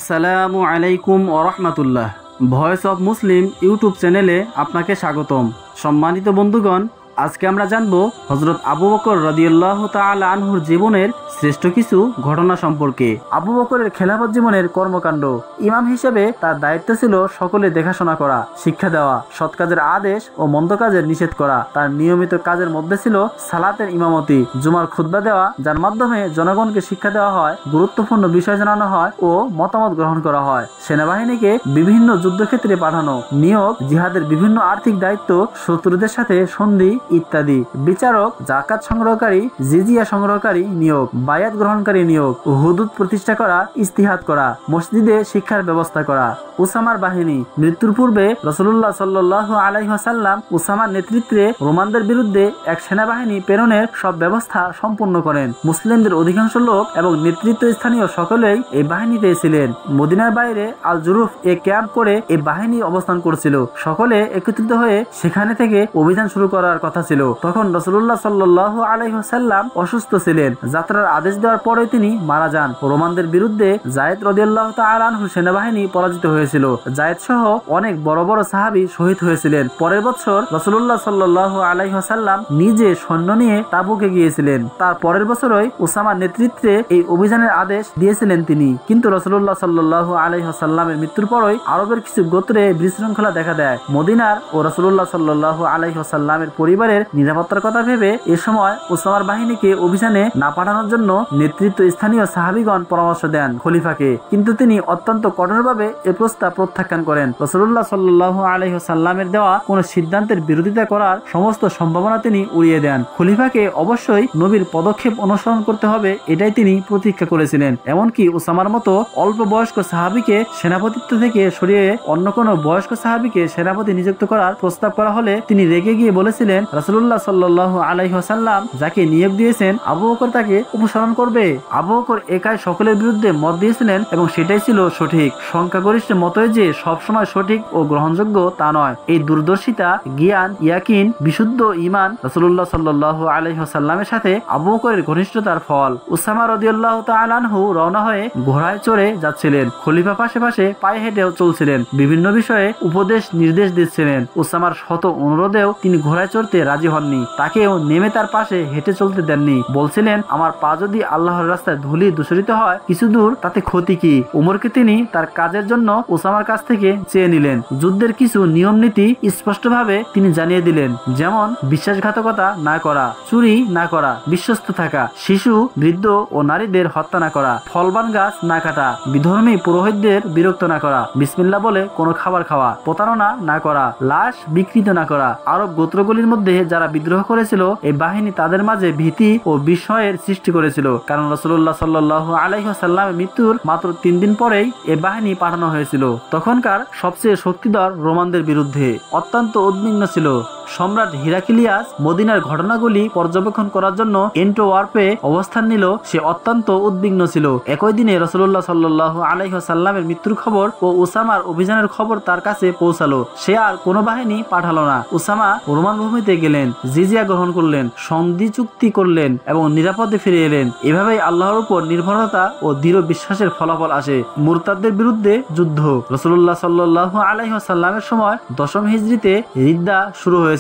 আসসালামু আলাইকুম ওরহমাতুল্লাহ। Voice of Muslim YouTube চ্যানেলে আপনাকে স্বাগতম। সম্মানিত বন্ধুগণ, আজকে আমরা জানব হযরত আবু বকর রাদিয়াল্লাহু তাআলা আনহুর জীবনের শ্রেষ্ঠ কিছু ঘটনা সম্পর্কে। আবু বকরের খেলাফত জীবনের কর্মকাণ্ড। ইমাম হিসেবে তার দায়িত্ব ছিল সকলে দেখাশোনা করা, শিক্ষা দেওয়া, সৎ কাজের আদেশ ও মন্দ কাজের নিষেধ করা। তার নিয়মিত কাজের মধ্যে ছিল সালাতের ইমামতি, জুমার খুতবা দেওয়া, যার মাধ্যমে জনগণকে শিক্ষা দেওয়া হয়, গুরুত্বপূর্ণ বিষয় জানানো হয় ও মতামত গ্রহণ করা হয়। সেনাবাহিনীকে বিভিন্ন যুদ্ধক্ষেত্রে পাঠানো, নিয়োগ, জিহাদের বিভিন্ন আর্থিক দায়িত্ব, শত্রুদের সাথে সন্ধি ইত্যাদি। বিচারক, জাকাত সংগ্রহকারী, জিজিয়া সংগ্রহকারী নিয়োগ, বায়াত গ্রহণকারী নিয়োগ, হুদুদ প্রতিষ্ঠা করা, ইস্তিহাদ করা, মসজিদে শিক্ষার ব্যবস্থা করা। উসামার বাহিনী। মৃত্যুর পূর্বে রাসূলুল্লাহ সাল্লাল্লাহু আলাইহি ওয়াসাল্লাম উসামার নেতৃত্বে রোমানদের বিরুদ্ধে এক সেনাবাহিনী প্রেরণের সব ব্যবস্থা সম্পন্ন করেন। মুসলিমদের অধিকাংশ লোক এবং নেতৃত্ব স্থানীয় সকলেই এই বাহিনীতে ছিলেন। মদিনার বাইরে আল জুরুফ ক্যাম্প করে এই বাহিনী অবস্থান করছিল। সকলে একত্রিত হয়ে সেখানে থেকে অভিযান শুরু করার কথা ছিল। তখন রাসূলুল্লাহ সাল্লাল্লাহু আলাইহি ওয়াসাল্লাম অসুস্থ ছিলেন। যাত্রার আদেশ দেওয়ার পরে তিনি মারা যান। রোমানদের বিরুদ্ধে যায়েদ রাদিয়াল্লাহু তাআলা আনহু সেনাবাহিনী পরাজিত হয়েছিল। যায়েদ সহ অনেক বড় বড় সাহাবী শহীদ হয়েছিলেন। পরের বছর রাসূলুল্লাহ সাল্লাল্লাহু আলাইহি ওয়াসাল্লাম নিজে সৈন্য নিয়ে তাবুকে গিয়েছিলেন। তার পরের বছরই উসামার নেতৃত্বে এই অভিযানের আদেশ দিয়েছিলেন তিনি। কিন্তু রাসূলুল্লাহ সাল্লাল্লাহু আলাইহি ওয়াসাল্লামের মৃত্যুর পরই আরবের কিছু গোত্রে বিশৃঙ্খলা দেখা দেয়। মদিনার ও রাসূলুল্লাহ সাল্লাল্লাহু আলাইহি ওয়াসাল্লামের পরিবারের নিরাপত্তার কথা ভেবে এ সময় উসামার বাহিনীকে অভিযানে না পাঠানোর জন্য নেতৃত্ব স্থানীয় সাহাবীগণ পরামর্শ দেন খলিফাকে। কিন্তু তিনি অত্যন্ত কঠোরভাবে এ প্রস্তাব প্রত্যাখ্যান করেন। রাসূলুল্লাহ সাল্লাল্লাহু আলাইহি ওয়াসাল্লামের দেওয়া কোন সিদ্ধান্তের বিরোধিতা করার সমস্ত সম্ভাবনা তিনি উড়িয়ে দেন। খলিফাকে অবশ্যই নবীর পদক্ষেপ অনুসরণ করতে হবে, এটাই তিনি প্রতীক্ষা করেছিলেন। এমনকি উসামার মতো অল্প বয়স্ক সাহাবীকে সেনাপতিত্ব থেকে সরিয়ে অন্য কোনো বয়স্ক সাহাবীকে সেনাপতি নিযুক্ত করার প্রস্তাব করা হলে তিনি রেগে গিয়ে বলেছিলেন, রাসূলুল্লাহ সাল্লাল্লাহু আলাইহি ওয়াসাল্লাম যাকে নিয়োগ দিয়েছেন আবু বকর তাকে অনুসরণ করবে। আবু বকর একাই সকলের বিরুদ্ধে মত দিয়েছিলেন এবং সেটাই ছিল সঠিক। সংখ্যাগরিষ্ঠ মতই যে সবসময় সঠিক ও গ্রহণযোগ্য তা নয়। এই দূরদর্শিতা, জ্ঞান, ইয়াকিন, বিশুদ্ধ ঈমান রাসূলুল্লাহ সাল্লাল্লাহু আলাইহি ওয়াসাল্লামের সাথে আবু বকরের ঘনিষ্ঠতার ফল। উসামা রাদিয়াল্লাহু তাআলা আনহু রওনা হয়ে ঘোড়ায় চড়ে যাচ্ছিলেন। খলিফা পাশে পাশে পায়ে হেঁটেও চলছিলেন। বিভিন্ন বিষয়ে উপদেশ নির্দেশ দিচ্ছিলেন। উসামার শত অনুরোধেও তিনি ঘোড়ায় চড়তে রাজি হননি। তাকেও নেমে তার পাশে হেঁটে চলতে দেননি। বলছিলেন, আমার পা যদি আল্লাহর রাস্তায় ধুলি দূষিত হয় কিছু দূর, তাতে ক্ষতি কি? উমরকে তিনি তার কাজের জন্য উসামার কাছ থেকে চেয়ে নিলেন। যুদ্ধের কিছু নিয়ম নীতি স্পষ্টভাবে তিনি জানিয়ে দিলেন, যেমন বিশ্বাসঘাতকতা না করা, চুরি না করা, বিশ্বস্ত থাকা, শিশু, বৃদ্ধ ও নারীদের হত্যা না করা, ফলবান গাছ না কাটা, বিধর্মী পুরোহিতদের বিরক্ত না করা, বিসমিল্লাহ বলে কোনো খাবার খাওয়া, প্রতারণা না করা, লাশ বিকৃত না করা। আরব গোত্রগুলির মধ্যে যারা বিদ্রোহ করেছিল এই বাহিনী তাদের মাঝে ভীতি ও বিস্ময়ের সৃষ্টি করেছিল, কারণ রাসূলুল্লাহ সাল্লাল্লাহু আলাইহি ওয়াসাল্লামের মৃত্যুর মাত্র 3 দিন পরেই এই বাহিনী পাঠানো হয়েছিল। তখনকার সবচেয়ে শক্তিধর রোমানদের বিরুদ্ধে অত্যন্ত উদ্বিগ্ন ছিল। সম্রাট হিরাক্লিয়াস মদিনার ঘটনাগুলি পর্যবেক্ষণ করার জন্য এন্টোওয়ার্পে অবস্থান নিল। সে অত্যন্ত উদ্বিগ্ন ছিল। একই দিনে রাসূলুল্লাহ সাল্লাল্লাহু আলাইহি ওয়াসাল্লামের মৃত্যুর খবর ও উসামার অভিযানের খবর তার কাছে পৌঁছালো। সে আর কোনো বাহিনী পাঠালো না। উসামা রোমান ভূমিতে গেলেন, জিজিয়া গ্রহণ করলেন, সন্ধি চুক্তি করলেন এবং নিরাপদে ফিরে এলেন। এভাবেই আল্লাহর উপর নির্ভরতা ও দৃঢ় বিশ্বাসের ফলাফল আসে। মুরতাদদের বিরুদ্ধে যুদ্ধ। রাসূলুল্লাহ সাল্লাল্লাহু আলাইহি ওয়াসাল্লামের সময় 10ম হিজরিতে রিদ্দা শুরু হয়েছিল।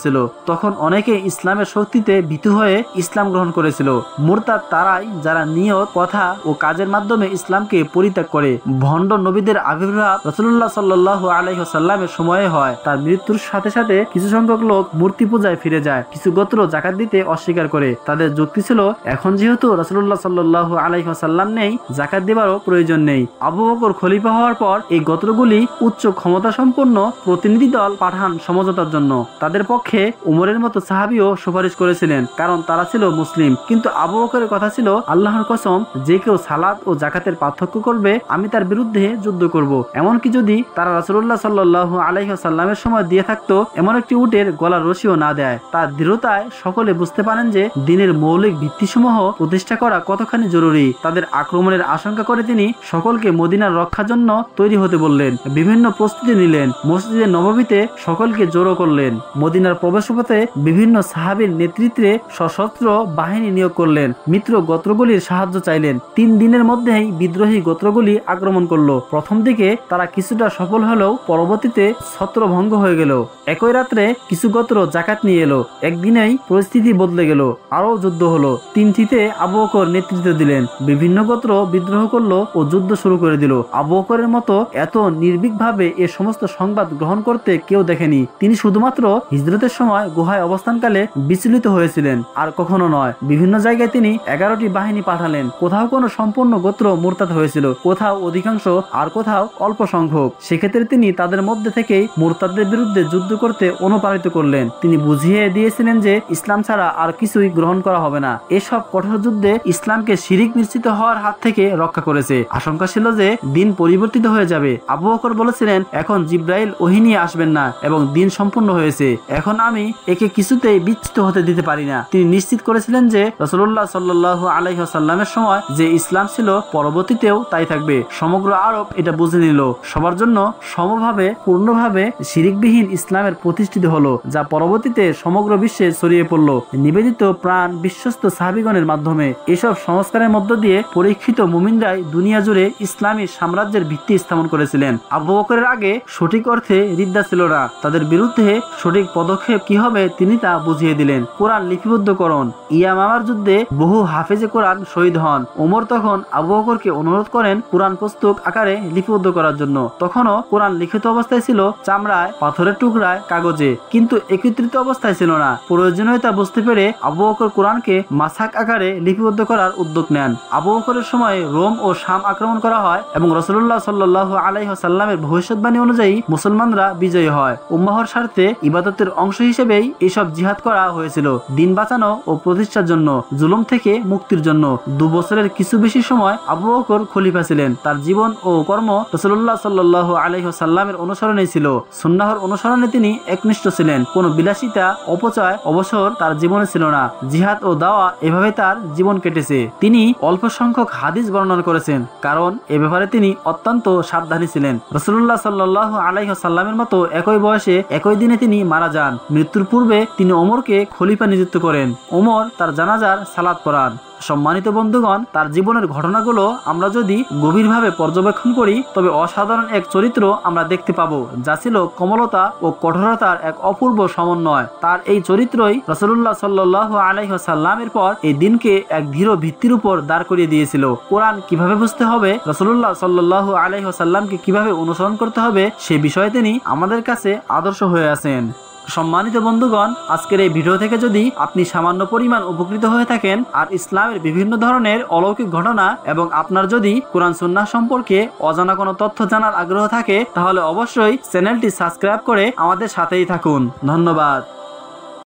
তখন অনেকে ইসলামের শক্তিতে ভীতু হয়ে ইসলাম গ্রহণ করেছিল। মুরতাদ তারাই যারা নিয়ত, কথা ও কাজের মাধ্যমে ইসলামকে পরিত্যাগ করে। ভণ্ড নবীদের আবির্ভাব রাসূলুল্লাহ সাল্লাল্লাহু আলাইহি ওয়াসাল্লামের সময়ে হয়। তার মৃত্যুর সাথে সাথে কিছু সংখ্যক লোক মূর্তি পূজায় ফিরে যায়। কিছু গোত্র যাকাত দিতে অস্বীকার করে। তাদের যুক্তি ছিল, এখন যেহেতু রাসূলুল্লাহ সাল্লাল্লাহু আলাইহি ওয়াসাল্লাম নেই, যাকাত দেওয়ারও প্রয়োজন নেই। আবু বকর খলিফা হওয়ার পর এই গোত্রগুলি উচ্চ ক্ষমতা সম্পন্ন প্রতিনিধি দল পাঠান সমঝোতার জন্য। তাদের পক্ষে উমরের মতো সাহাবীও সুপারিশ করেছিলেন, কারণ তারা ছিল মুসলিম। কিন্তু আবু বকরের কথা ছিল, আল্লাহর কসম, যে কেউ সালাত ও যাকাতের পার্থক্য করবে আমি তার বিরুদ্ধে যুদ্ধ করব। এমনকি যদি তারা রাসূলুল্লাহ সাল্লাল্লাহু আলাইহি ওয়াসাল্লামের সময় দিয়ে থাকতো এমন একটি উটের গলার রশিও না দেয়। তার দৃঢ়তায় সকলে বুঝতে পারেন যে দিনের মৌলিক ভিত্তিসমূহ প্রতিষ্ঠা করা কতখানি জরুরি। তাদের আক্রমণের আশঙ্কা করে তিনি সকলকে মদিনার রক্ষার জন্য তৈরি হতে বললেন। বিভিন্ন প্রস্তুতি নিলেন। মসজিদে নববীতে সকলকে জড়ো করলেন। মদিনার মক্কার প্রবেশপথে বিভিন্ন সাহাবীর নেতৃত্বে সশস্ত্র বাহিনী নিয়োগ করলেন। মিত্র গোত্রগুলির সাহায্য চাইলেন। 3 দিনের মধ্যেই বিদ্রোহী গোত্রগুলি আক্রমণ করলো। প্রথম দিকে তারা কিছুটা সফল হলেও পরবর্তীতে ছত্রভঙ্গ হয়ে গেল। একই রাত্রে কিছু গোত্র জাকাত নিয়ে এলো। একদিনেই পরিস্থিতি বদলে গেল। আরো যুদ্ধ হলো। 3টিতে আবু বকর নেতৃত্ব দিলেন। বিভিন্ন গোত্র বিদ্রোহ করলো ও যুদ্ধ শুরু করে দিল। আবু বকরের মতো এত নির্ভীকভাবে এ সমস্ত সংবাদ গ্রহণ করতে কেউ দেখেনি। তিনি শুধুমাত্র হিজরতের সময় গুহায় অবস্থানকালে বিচলিত হয়েছিলেন, আর কখনো নয়। বিভিন্ন জায়গায় তিনি 11টি বাহিনী পাঠালেন। কোথাও কোনো সম্পূর্ণ গোত্র মুরতাদ হয়েছিল, কোথাও অধিকাংশ, আর কোথাও অল্প সংখ্যক। সেক্ষেত্রে তিনি তাদের মধ্যে থেকেই মুরতাদদের বিরুদ্ধে যুদ্ধ করতে অনুপ্রাণিত করলেন। তিনি বুঝিয়ে দিয়েছিলেন যে ইসলাম ছাড়া আর কিছুই গ্রহণ করা হবে না। এসব কঠোর যুদ্ধে ইসলামকে শিরিক মিশ্রিত হওয়ার হাত থেকে রক্ষা করেছে। আশঙ্কা ছিল যে দিন পরিবর্তিত হয়ে যাবে। আবু বকর বলেছিলেন, এখন জিব্রাইল ওহী নিয়ে আসবেন না এবং দিন সম্পূর্ণ হয়েছে। এখন আমি একে কিছুতেই বিচ্যুত হতে দিতে পারি না। তিনি নিশ্চিত করেছিলেন যে রাসূলুল্লাহ সাল্লাল্লাহু আলাইহি ওয়াসাল্লামের সময় যে ইসলাম ছিল পরবর্তীতেও তাই থাকবে। সমগ্র আরব এটা বুঝে নিল। সবার জন্য সমভাবে পূর্ণভাবে শিরিকবিহীন ইসলামের প্রতিষ্ঠিত হলো, যা পরবর্তীতে সমগ্র বিশ্বে ছড়িয়ে পড়ল নিবেদিত প্রাণ বিশ্বস্ত সাহাবীগণের মাধ্যমে। এসব সংস্কারের মধ্য দিয়ে পরীক্ষিত মুমিনরাই দুনিয়া জুড়ে ইসলামী সাম্রাজ্যের ভিত্তি স্থাপন করেছিলেন। আবু বকরের আগে সঠিক অর্থে রিদ্দা ছিল না। তাদের বিরুদ্ধে সঠিক পদক্ষেপ কি হবে তিনি তা বুঝিয়ে দিলেন। কোরআন লিপিবদ্ধকরণ। ইয়ামামার যুদ্ধে বহু হাফেজে কোরআন শহীদ হন। ওমর তখন আবু বকরকে অনুরোধ করেন কোরআন পুস্তক আকারে লিপিবদ্ধ করার জন্য। তখনও কোরআন লিখিত অবস্থায় ছিল, চামড়ায়, পাথরের টুকরায়, কাগজে, কিন্তু একত্রিত অবস্থায় ছিল না। প্রয়োজনীয়তা বুঝতে পেরে আবু বকর কোরআনকে মাসাক আকারে লিপিবদ্ধ করার উদ্যোগ নেন। আবু বকরের সময় রোম ও শাম আক্রমণ করা হয় এবং রাসূলুল্লাহ সাল্লাল্লাহু আলাইহি ওয়াসাল্লামের ভবিষ্যৎবাণী অনুযায়ী মুসলমানরা বিজয়ী হয়। উম্মাহর স্বার্থে ইবাদতের অংশ হিসেবেই এসব জিহাদ করা হয়েছিল, দিন বাঁচানো ও প্রতিষ্ঠার জন্য, জুলুম থেকে মুক্তির জন্য। 2 বছরের কিছু বেশি সময় আবু বকর খলিফা ছিলেন। তার জীবন ও কর্ম রাসূলুল্লাহ সাল্লাল্লাহু আলাইহি ওয়াসাল্লামের অনুসরণে ছিল। সুন্নাহর অনুসরণে তিনি একনিষ্ঠ ছিলেন। কোনো বিলাসিতা, অপচয়, অবসর তার জীবনে ছিল না। জিহাদ ও দাওয়া এভাবে তার জীবন কেটেছে। তিনি অল্প সংখ্যক হাদিস বর্ণনা করেছেন, কারণ এ ব্যাপারে তিনি অত্যন্ত সাবধানী ছিলেন। রাসূলুল্লাহ সাল্লাল্লাহু আলাইহি ওয়াসাল্লামের মতো একই বয়সে একই দিনে তিনি মারা যান। মৃত্যুর পূর্বে তিনি ওমরকে খলিফা নিযুক্ত করেন। ওমর তার জানাজার সালাত পড়ান। সম্মানিত বন্ধুগণ, তার জীবনের ঘটনাগুলো আমরা যদি গভীরভাবে পর্যবেক্ষণ করি তবে অসাধারণ এক চরিত্র আমরা দেখতে পাবো, যা ছিল কোমলতা ও কঠোরতার এক অপূর্ব সমন্বয়। তার এই চরিত্রই রাসূলুল্লাহ সাল্লাল্লাহু আলাইহি ওয়াসাল্লামের পর এই দিনকে এক দৃঢ় ভিত্তির উপর দাঁড় করিয়ে দিয়েছিল। কোরআন কিভাবে বুঝতে হবে, রাসূলুল্লাহ সাল্লাল্লাহু আলাইহি ওয়াসাল্লামকে কিভাবে অনুসরণ করতে হবে সে বিষয়ে তিনি আমাদের কাছে আদর্শ হয়ে আছেন। সম্মানিত বন্ধুগণ, আজকের এই ভিডিও থেকে যদি আপনি সামান্য পরিমাণ উপকৃত হয়ে থাকেন আর ইসলামের বিভিন্ন ধরনের অলৌকিক ঘটনা এবং আপনার যদি কোরআন সুন্নাহ সম্পর্কে অজানা কোনো তথ্য জানার আগ্রহ থাকে তাহলে অবশ্যই চ্যানেলটি সাবস্ক্রাইব করে আমাদের সাথেই থাকুন। ধন্যবাদ।